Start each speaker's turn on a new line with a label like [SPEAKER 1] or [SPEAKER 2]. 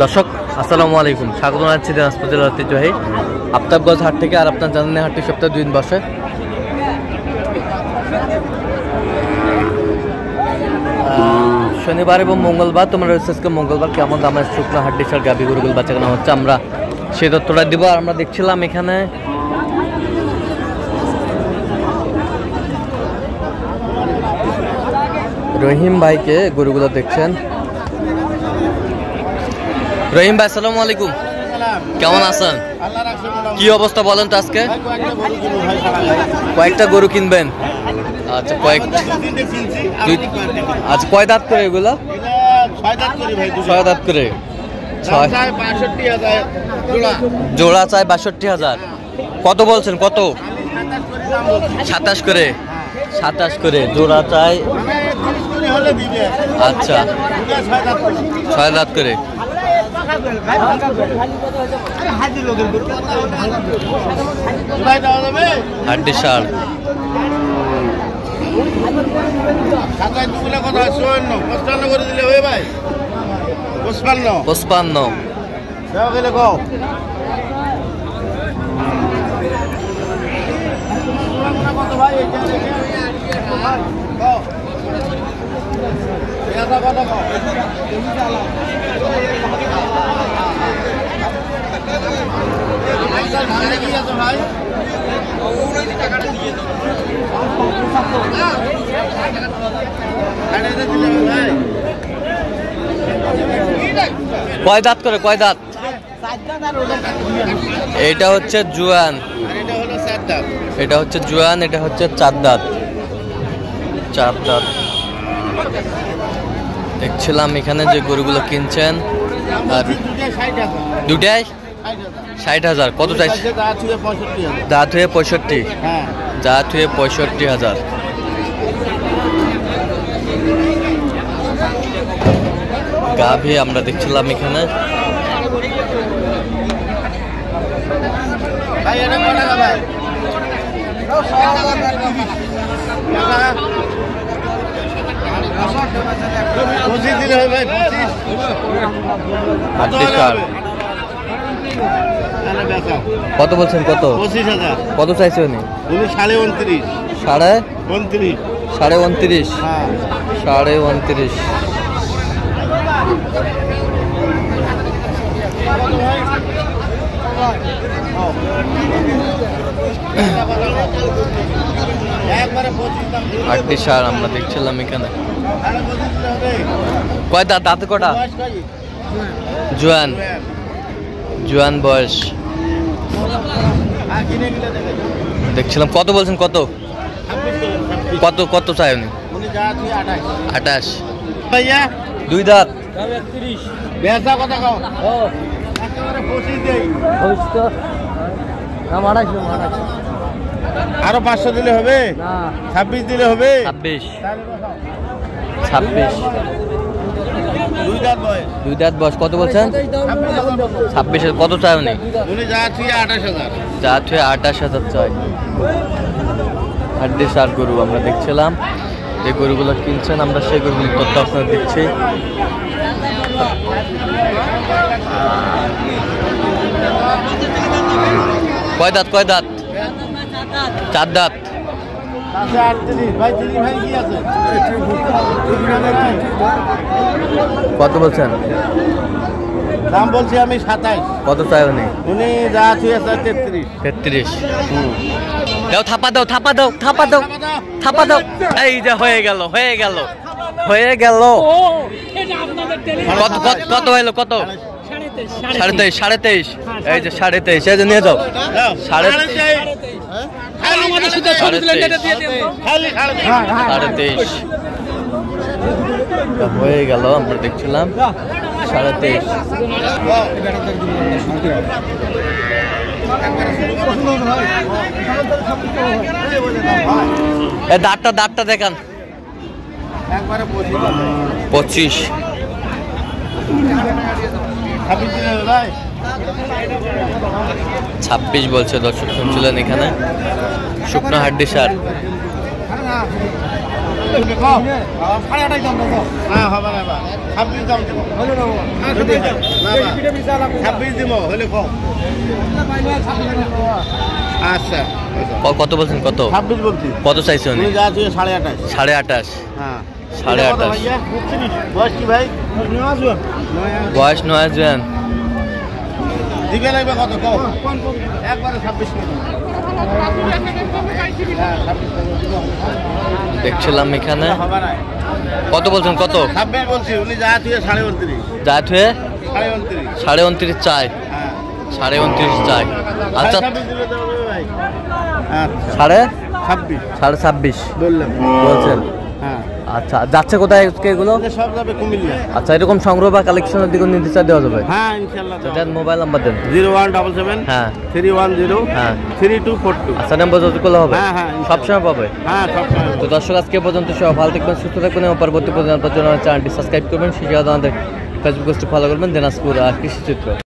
[SPEAKER 1] দর্শক আসসালামু আলাইকুম, স্বাগত জানাচ্ছি দিনাজপুর জেলার ঐতিহ্যবাহী আফতাবগঞ্জ হাট থেকে। আর আপনার জানেন হাটটি সপ্তাহে 2 দিন বসে। শনিবার এবং মঙ্গলবার। তোমরা আজকে মঙ্গলবার কেমন দামের শুকনো হাট ডিসার গাভী গরুগুলো বাচ্চা কেনা হচ্ছে আমরা সেই তথ্যটা দিব। আর আমরা দেখছিলাম এখানে রহিম ভাইকে গরুগুলো দেখছেন। রহিম ভাই আসসালামু আলাইকুম, কেমন আছেন? কি অবস্থা বলেন তো? আজকে কয়েকটা গরু কিনবেন? আচ্ছা, আচ্ছা কয় দাঁত করে এগুলো? 6 দাঁত করে। জোড়া চাই 62,000। কত বলছেন? কত? 27 করে। 27 করে জোড়া চাই। আচ্ছা 6 দাঁত করে। হাড্ডি সার। 55। কয় দাঁত করে? কয় দাঁত? এটা হচ্ছে জুয়ান, এটা হচ্ছে জুয়ান, এটা হচ্ছে 4 দাঁত। 4 দাঁত। দেখছিলাম এখানে যে গরুগুলো কিনছেন। আর দুটাই 60,000। কত চাইছে? দাঁত হয়ে 65। দাঁত হয়ে 65,000। গাভী আমরা দেখছিলাম এখানে। কত বলছেন? কত?
[SPEAKER 2] 25,000।
[SPEAKER 1] কত চাইছে উনি?
[SPEAKER 2] 29.5।
[SPEAKER 1] 29.5। 29.5। 29.5। হাড্ডি সার আমরা দেখছিলাম এখানে। কয় দাঁত? দাঁতে কটা? জুয়ান। জুয়ান বয়স দেখছিলাম। কত বলছেন? কত? কত কত চাই উনি? 28। 2 দাঁত।
[SPEAKER 2] আরো 500 দিলে হবে? 26 দিলে হবে?
[SPEAKER 1] 26। 2 দাঁত বয়স। কত বলছেন? 26। কত চাই উনি?
[SPEAKER 2] জাত হয়ে 28,000।
[SPEAKER 1] জাত হয়ে 28,000 চাই। হাড্ডি সার গরু আমরা দেখছিলাম। যে গরুগুলো কিনছেন আমরা সেই গরুগুলোর তথ্য আপনাদের দিচ্ছি। কয় দাঁত? কয় দাঁত? 4 দাঁত। কত বলছেন?
[SPEAKER 2] দাম বলছি আমি 27।
[SPEAKER 1] কত চাই উনি?
[SPEAKER 2] উনি যা ছুঁয়ে 33।
[SPEAKER 1] 33। দাও, থাপা দাও, থাপা দাও, থাপা দাও, থাপা দাও। এই যে হয়ে গেল, হয়ে গেল, হয়ে গেল। কত কত হইলো? কত? 23.5। 23.5। এই যে 23.5। এই যে নিয়ে যাও। 23.5 হয়ে গেল। আমরা দেখছিলাম 23.5। দাঁতটা দাঁতটা দেখান। 25। 26 বলছে। দর্শক শুনছিলেন এখানে শুকনো হাড্ডি সার।
[SPEAKER 2] না হবে না বা 26 দাম দেবো না বা 26 দিব হলে কম আচ্ছা
[SPEAKER 1] কত বলছেন কত
[SPEAKER 2] 26 বলছি
[SPEAKER 1] কত চাইছেন
[SPEAKER 2] তুমি যা তুই 28.5
[SPEAKER 1] 28.5
[SPEAKER 2] হ্যাঁ
[SPEAKER 1] 28.5
[SPEAKER 2] বয়স কি ভাই
[SPEAKER 1] বয়স নয় জুয়ান
[SPEAKER 2] দিবে লাগবে কত কম একবারে 26
[SPEAKER 1] দেখছিলাম এখানে
[SPEAKER 2] হবে না
[SPEAKER 1] কত বলছেন কত
[SPEAKER 2] 26 বলছি উনি যা তুই 29.5
[SPEAKER 1] যা থুয়ে
[SPEAKER 2] 29.5
[SPEAKER 1] 29.5 চাই
[SPEAKER 2] হ্যাঁ
[SPEAKER 1] 29.5 চাই আচ্ছা
[SPEAKER 2] 26 দিলে তো হবে ভাই আচ্ছা
[SPEAKER 1] সাড়ে
[SPEAKER 2] 26
[SPEAKER 1] 26.5
[SPEAKER 2] বললাম
[SPEAKER 1] বলছেন
[SPEAKER 2] হ্যাঁ
[SPEAKER 1] আচ্ছা যাচ্ছে কোথায় আজকে এগুলো
[SPEAKER 2] সব যাবে কুমিল্লা
[SPEAKER 1] আচ্ছা এরকম সংগ্রহ বা কালেকশনের দিকে নির্দেশ দেওয়া যাবে
[SPEAKER 2] হ্যাঁ ইনশাআল্লাহ
[SPEAKER 1] দেন মোবাইল নাম্বার দেন
[SPEAKER 2] 0177
[SPEAKER 1] হ্যাঁ
[SPEAKER 2] 310
[SPEAKER 1] হ্যাঁ
[SPEAKER 2] 3242
[SPEAKER 1] আচ্ছা নাম্বার যত করলে হবে
[SPEAKER 2] হ্যাঁ হ্যাঁ
[SPEAKER 1] সবসময় পাবে
[SPEAKER 2] হ্যাঁ সব
[SPEAKER 1] তো দর্শক আজকে পর্যন্ত সব ভালো থাকবেন সুস্থ থাকবেন এবং পরবর্তী পর্যন্ত জন্য চ্যানেলটি সাবস্ক্রাইব করবেন সেই সাথে আমাদের ফেসবুক পেজটি ফলো করবেন দিনাজপুর আর কৃষি চিত্র।